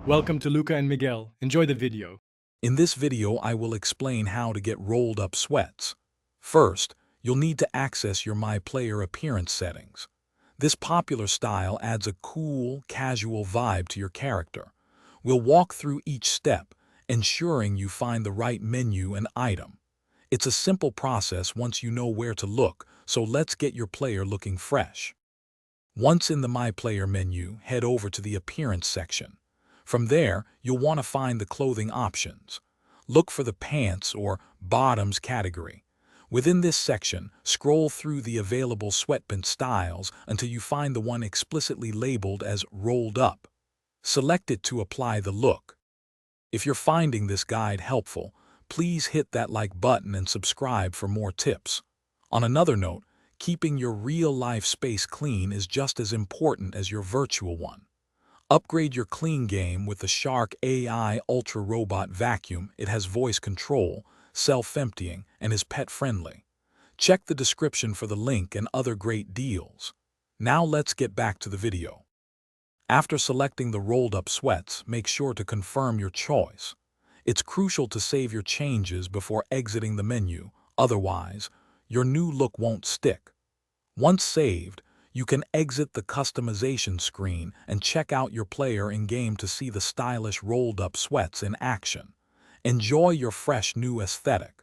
Welcome to Luca and Miguel. Enjoy the video. In this video, I will explain how to get rolled up sweats. First, you'll need to access your My Player appearance settings. This popular style adds a cool, casual vibe to your character. We'll walk through each step, ensuring you find the right menu and item. It's a simple process once you know where to look, so let's get your player looking fresh. Once in the My Player menu, head over to the Appearance section. From there, you'll want to find the clothing options. Look for the Pants or Bottoms category. Within this section, scroll through the available sweatpant styles until you find the one explicitly labeled as Rolled Up. Select it to apply the look. If you're finding this guide helpful, please hit that like button and subscribe for more tips. On another note, keeping your real-life space clean is just as important as your virtual one. Upgrade your clean game with the Shark AI Ultra Robot Vacuum. It has voice control, self-emptying, and is pet-friendly. Check the description for the link and other great deals. Now let's get back to the video. After selecting the rolled-up sweats, make sure to confirm your choice. It's crucial to save your changes before exiting the menu, otherwise, your new look won't stick. Once saved, you can exit the customization screen and check out your player in-game to see the stylish rolled-up sweats in action. Enjoy your fresh new aesthetic.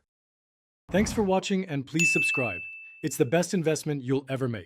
Thanks for watching and please subscribe. It's the best investment you'll ever make.